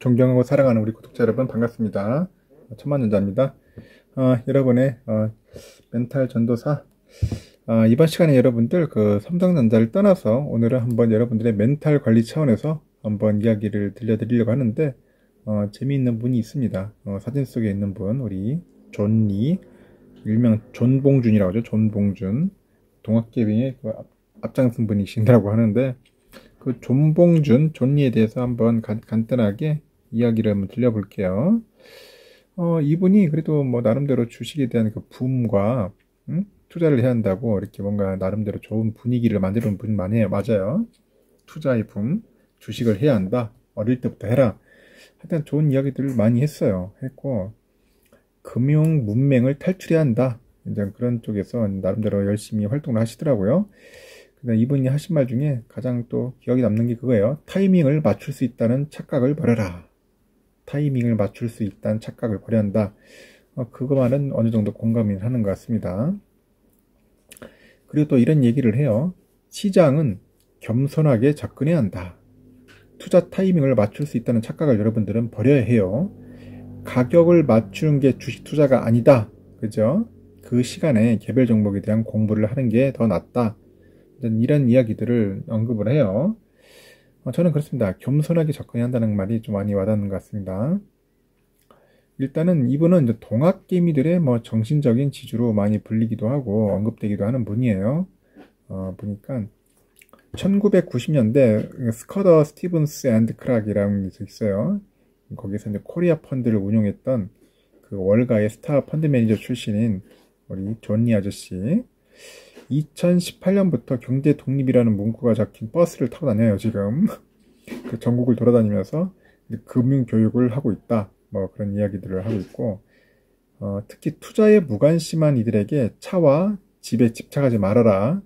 존경하고 사랑하는 우리 구독자 여러분 반갑습니다. 천만전자입니다. 여러분의 멘탈 전도사. 이번 시간에 여러분들 그 삼성전자를 떠나서 오늘은 한번 여러분들의 멘탈 관리 차원에서 한번 이야기를 들려드리려고 하는데, 재미있는 분이 있습니다. 사진 속에 있는 분, 우리 존리, 일명 존봉준이라고 하죠. 존봉준, 동학개비의 그 앞장선 분이신다고 하는데, 그 존봉준, 존리에 대해서 한번 간단하게 이야기를 한번 들려볼게요. 이분이 그래도 뭐 나름대로 주식에 대한 그 붐과 투자를 해야 한다고 이렇게 뭔가 나름대로 좋은 분위기를 만드는 분 많이 맞아요. 투자의 붐, 주식을 해야 한다. 어릴 때부터 해라. 하여튼 좋은 이야기들을 많이 했고, 금융 문맹을 탈출해야 한다. 이제 그런 쪽에서 나름대로 열심히 활동을 하시더라고요. 근데 이분이 하신 말 중에 가장 또 기억에 남는 게 그거예요. 타이밍을 맞출 수 있다는 착각을 버려라. 타이밍을 맞출 수 있다는 착각을 버려야 한다. 그거만은 어느 정도 공감이 하는 것 같습니다. 그리고 또 이런 얘기를 해요. 시장은 겸손하게 접근해야 한다. 투자 타이밍을 맞출 수 있다는 착각을 여러분들은 버려야 해요. 가격을 맞추는 게 주식 투자가 아니다. 그죠? 그 시간에 개별 종목에 대한 공부를 하는 게 더 낫다. 이런 이야기들을 언급을 해요. 저는 그렇습니다. 겸손하게 접근해야 한다는 말이 좀 많이 와닿는 것 같습니다. 일단은 이분은 이제 동학개미들의 뭐 정신적인 지주로 많이 불리기도 하고 언급되기도 하는 분이에요. 보니까 1990년대 스커더 스티븐스 앤드 크락이라는 게 있어요. 거기서 이제 코리아 펀드를 운용했던 그 월가의 스타 펀드 매니저 출신인 우리 존리 아저씨. 2018년부터 경제 독립이라는 문구가 적힌 버스를 타고 다녀요, 지금. 그 전국을 돌아다니면서 금융 교육을 하고 있다. 뭐 그런 이야기들을 하고 있고, 특히 투자에 무관심한 이들에게 차와 집에 집착하지 말아라.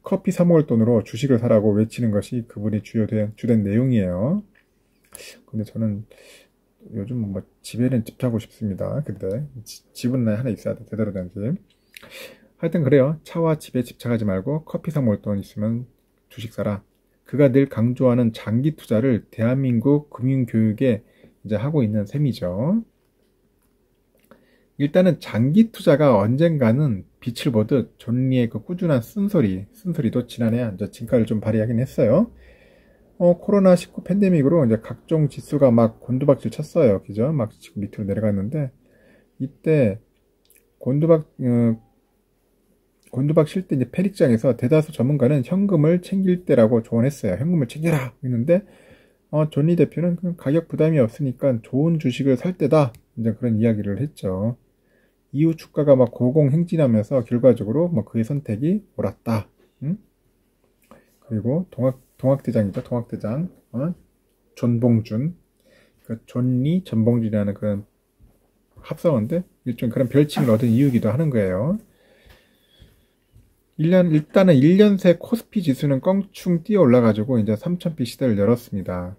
커피 사 먹을 돈으로 주식을 사라고 외치는 것이 그분의 주된 내용이에요. 근데 저는 요즘 뭐 집에는 집착하고 싶습니다. 근데 집은 하나 있어야 돼, 제대로 된 집. 하여튼 그래요. 차와 집에 집착하지 말고 커피 사 먹을 돈 있으면 주식 사라. 그가 늘 강조하는 장기 투자를 대한민국 금융교육에 이제 하고 있는 셈이죠. 일단은 장기 투자가 언젠가는 빛을 보듯 존리의 그 꾸준한 쓴소리도 지난해 이제 진가를 좀 발휘하긴 했어요. 코로나19 팬데믹으로 이제 각종 지수가 막 곤두박질 쳤어요. 그죠? 막 지금 밑으로 내려갔는데, 이때 곤두박 칠 때 이제 패닉장에서 대다수 전문가는 현금을 챙길 때라고 조언했어요. 현금을 챙겨라! 했는데, 존리 대표는 가격 부담이 없으니까 좋은 주식을 살 때다. 이제 그런 이야기를 했죠. 이후 주가가 막 고공행진하면서 결과적으로 뭐 그의 선택이 옳았다. 그리고 동학대장이죠. 동학대장. 존봉준. 그 존리, 전봉준이라는 그런 합성어인데, 일종 그런 별칭을 얻은 이유기도 하는 거예요. 일단은 1년 새 코스피 지수는 껑충 뛰어 올라가지고 이제 3000피 시대를 열었습니다.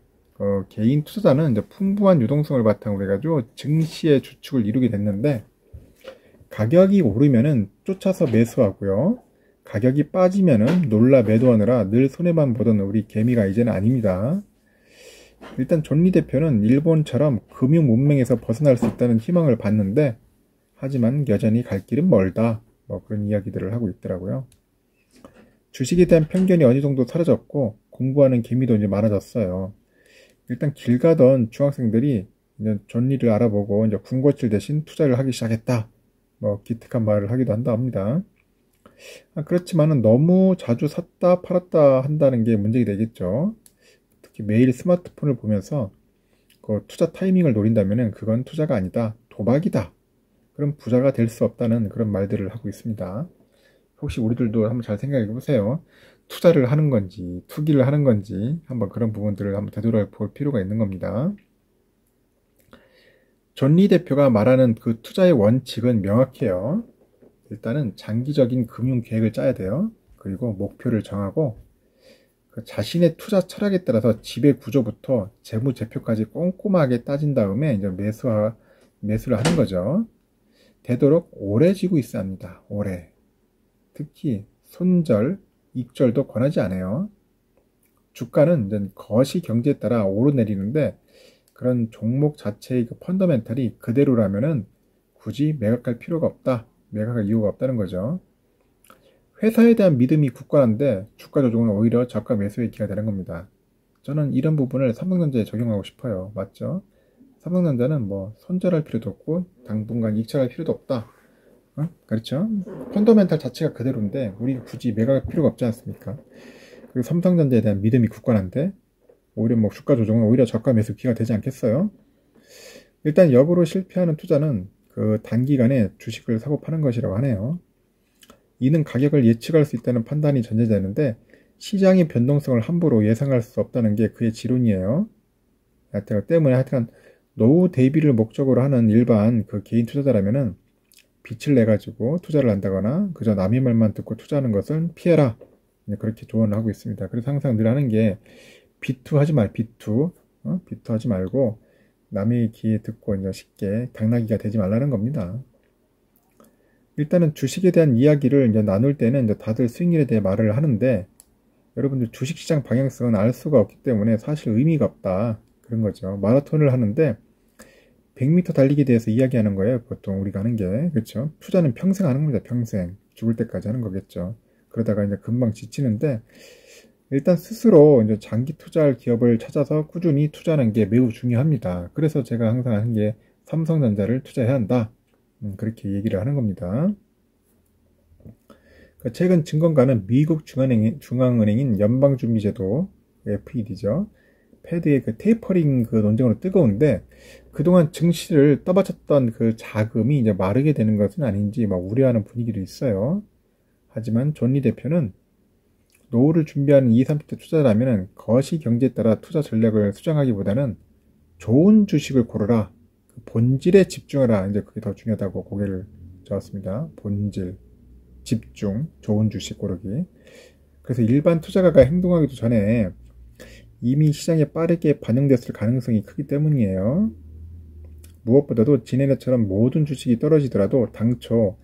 개인 투자자는 이제 풍부한 유동성을 바탕으로 해가지고 증시의 주축을 이루게 됐는데, 가격이 오르면은 쫓아서 매수하고요. 가격이 빠지면은 놀라 매도하느라 늘 손해만 보던 우리 개미가 이제는 아닙니다. 일단 존리 대표는 일본처럼 금융 문맹에서 벗어날 수 있다는 희망을 봤는데, 하지만 여전히 갈 길은 멀다. 뭐 그런 이야기들을 하고 있더라고요. 주식에 대한 편견이 어느 정도 사라졌고 공부하는 개미도 이제 많아졌어요. 일단 길 가던 중학생들이 이제 존리를 알아보고 이제 군것질 대신 투자를 하기 시작했다. 뭐 기특한 말을 하기도 한다 합니다. 그렇지만은 너무 자주 샀다 팔았다 한다는 게 문제가 되겠죠. 특히 매일 스마트폰을 보면서 그 투자 타이밍을 노린다면은 그건 투자가 아니다. 도박이다. 그럼 부자가 될 수 없다는 그런 말들을 하고 있습니다. 혹시 우리들도 한번 잘 생각해 보세요. 투자를 하는 건지, 투기를 하는 건지, 한번 그런 부분들을 한번 되돌아볼 필요가 있는 겁니다. 존리 대표가 말하는 그 투자의 원칙은 명확해요. 일단은 장기적인 금융 계획을 짜야 돼요. 그리고 목표를 정하고, 그 자신의 투자 철학에 따라서 지배 구조부터 재무제표까지 꼼꼼하게 따진 다음에 이제 매수를 하는 거죠. 되도록 오래 쥐고 있어야 합니다. 오래. 특히 손절, 익절도 권하지 않아요. 주가는 이제 거시 경제에 따라 오르내리는데, 그런 종목 자체의 그 펀더멘탈이 그대로라면은 굳이 매각할 필요가 없다. 매각할 이유가 없다는 거죠. 회사에 대한 믿음이 굳건한데 주가 조정은 오히려 저가 매수의 기회가 되는 겁니다. 저는 이런 부분을 삼성전자에 적용하고 싶어요. 맞죠? 삼성전자는 뭐 손절할 필요도 없고 당분간 익찰할 필요도 없다. 그렇죠? 펀더멘탈 자체가 그대로인데 우리 굳이 매각할 필요가 없지 않습니까? 그리고 삼성전자에 대한 믿음이 굳건한데 오히려 뭐 주가 조정은 오히려 저가 매수 기회가 되지 않겠어요? 일단 역으로 실패하는 투자는 그 단기간에 주식을 사고 파는 것이라고 하네요. 이는 가격을 예측할 수 있다는 판단이 전제되는데 시장의 변동성을 함부로 예상할 수 없다는 게 그의 지론이에요. 때문에 하여튼 노후 대비를 목적으로 하는 일반 그 개인 투자자라면은 빚을 내 가지고 투자를 한다거나 그저 남의 말만 듣고 투자하는 것은 피해라. 그렇게 조언을 하고 있습니다. 그래서 항상 늘 하는 게 비투하지 말, 비투하지 말고 남의 기회 듣고 이제 쉽게 당나귀가 되지 말라는 겁니다. 일단은 주식에 대한 이야기를 이제 나눌 때는 이제 다들 수익률에 대해 말을 하는데 여러분들 주식시장 방향성은 알 수가 없기 때문에 사실 의미가 없다. 그런 거죠. 마라톤을 하는데 100m 달리기에 대해서 이야기하는 거예요. 보통 우리가 하는 게. 그렇죠? 투자는 평생 하는 겁니다. 평생. 죽을 때까지 하는 거겠죠. 그러다가 이제 금방 지치는데 일단 스스로 이제 장기 투자할 기업을 찾아서 꾸준히 투자하는 게 매우 중요합니다. 그래서 제가 항상 하는 게 삼성전자를 투자해야 한다. 그렇게 얘기를 하는 겁니다. 최근 증권가는 미국 중앙은행인 연방준비제도 FED죠. 패드의 그 테이퍼링 그 논쟁으로 뜨거운데 그동안 증시를 떠받쳤던 그 자금이 이제 마르게 되는 것은 아닌지 막 우려하는 분위기도 있어요. 하지만 존리 대표는 노후를 준비하는 20, 30대 투자자라면 거시 경제에 따라 투자 전략을 수정하기보다는 좋은 주식을 고르라. 본질에 집중하라. 이제 그게 더 중요하다고 고개를 저었습니다. 본질, 집중, 좋은 주식 고르기. 그래서 일반 투자가가 행동하기도 전에 이미 시장에 빠르게 반영됐을 가능성이 크기 때문이에요. 무엇보다도 지네처럼 모든 주식이 떨어지더라도 당초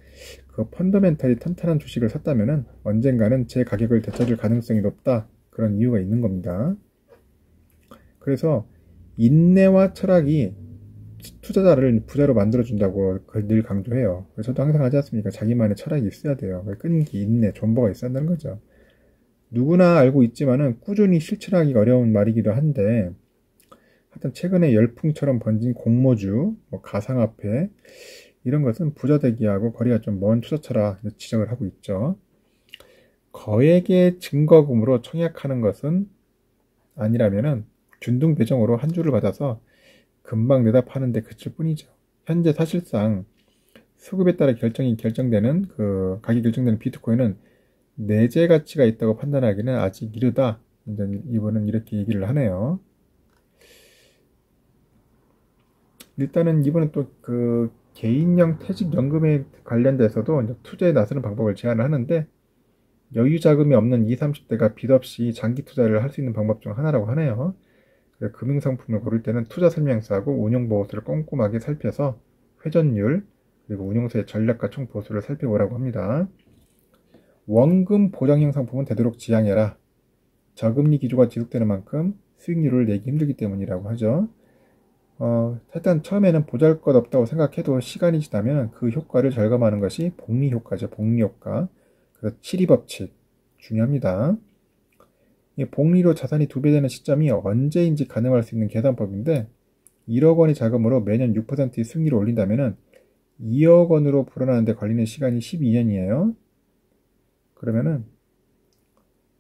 그 펀더멘탈이 탄탄한 주식을 샀다면 언젠가는 제 가격을 되찾을 가능성이 높다. 그런 이유가 있는 겁니다. 그래서 인내와 철학이 투자자를 부자로 만들어준다고 늘 강조해요. 저도 항상 하지 않습니까? 자기만의 철학이 있어야 돼요. 끈기, 인내, 존버가 있어야 한다는 거죠. 누구나 알고 있지만은 꾸준히 실천하기가 어려운 말이기도 한데 하여튼 최근에 열풍처럼 번진 공모주, 뭐 가상화폐 이런 것은 부자 되기하고 거리가 좀 먼 투자처라 지적을 하고 있죠. 거액의 증거금으로 청약하는 것은 아니라면은 균등배정으로 한 주를 받아서 금방 내다 파는데 그칠 뿐이죠. 현재 사실상 수급에 따라 결정되는 그 가격이 결정되는 비트코인은 내재 가치가 있다고 판단하기는 아직 이르다. 이번은 이렇게 얘기를 하네요. 일단은 이번은 또 그 개인형 퇴직연금에 관련돼서도 투자에 나서는 방법을 제안을 하는데 여유 자금이 없는 20, 30대가 빚 없이 장기 투자를 할 수 있는 방법 중 하나라고 하네요. 금융상품을 고를 때는 투자 설명서하고 운용보호서를 꼼꼼하게 살펴서 회전율 그리고 운용사의 전략과 총 보수를 살펴보라고 합니다. 원금 보장형 상품은 되도록 지양해라. 저금리 기조가 지속되는 만큼 수익률을 내기 힘들기 때문이라고 하죠. 일단 처음에는 보잘것없다고 생각해도 시간이 지나면 그 효과를 절감하는 것이 복리 효과죠. 복리 효과. 그래서 7이 법칙 중요합니다. 이 복리로 자산이 2배 되는 시점이 언제인지 가늠할 수 있는 계산법인데 1억 원의 자금으로 매년 6%의 수익률을 올린다면 2억 원으로 불어나는 데 걸리는 시간이 12년이에요. 그러면은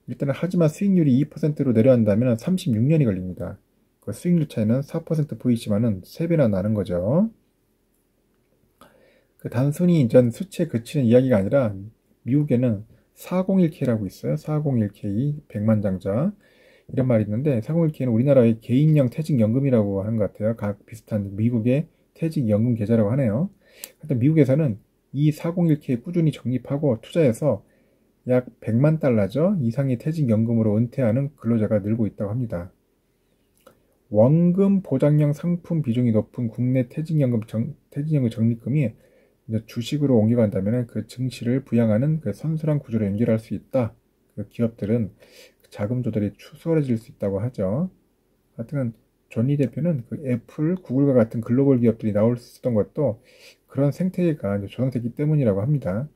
일단은 하지만 수익률이 2%로 내려간다면 36년이 걸립니다. 그 수익률 차이는 4% 보이지만은 3배나 나는 거죠. 그 단순히 전 수치에 그치는 이야기가 아니라 미국에는 401K라고 있어요. 401K 100만장자 이런 말이 있는데 401K는 우리나라의 개인형 퇴직연금이라고 하는 것 같아요. 각 비슷한 미국의 퇴직연금 계좌라고 하네요. 하여튼 미국에서는 이 401K 꾸준히 적립하고 투자해서 약 100만 달러죠. 이상의 퇴직연금으로 은퇴하는 근로자가 늘고 있다고 합니다. 원금 보장형 상품 비중이 높은 국내 퇴직연금 적립금이 주식으로 옮겨간다면 그 증시를 부양하는 그 선순환 구조로 연결할 수 있다. 그 기업들은 자금 조달이 수월해질 수 있다고 하죠. 하여튼 존리 대표는 그 애플, 구글과 같은 글로벌 기업들이 나올 수 있었던 것도 그런 생태계가 이제 조성됐기 때문이라고 합니다.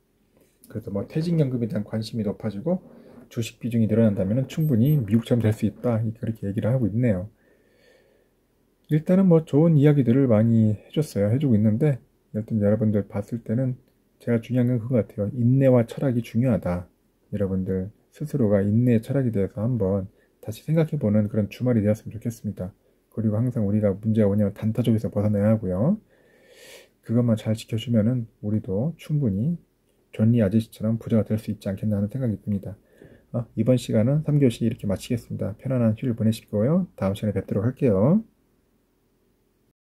그래서 뭐 퇴직연금에 대한 관심이 높아지고 주식 비중이 늘어난다면 충분히 미국처럼 될 수 있다. 그렇게 얘기를 하고 있네요. 일단은 뭐 좋은 이야기들을 많이 해주고 있는데, 일단 여러분들 봤을 때는 제가 중요한 건 그거 같아요. 인내와 철학이 중요하다. 여러분들 스스로가 인내의 철학에 대해서 한번 다시 생각해보는 그런 주말이 되었으면 좋겠습니다. 그리고 항상 우리가 문제가 뭐냐면 단타적에서 벗어나야 하고요. 그것만 잘 지켜주면은 우리도 충분히 존리 아저씨처럼 부자가 될 수 있지 않겠나 하는 생각이 듭니다. 이번 시간은 3교시 이렇게 마치겠습니다. 편안한 휴일 보내시고요. 다음 시간에 뵙도록 할게요.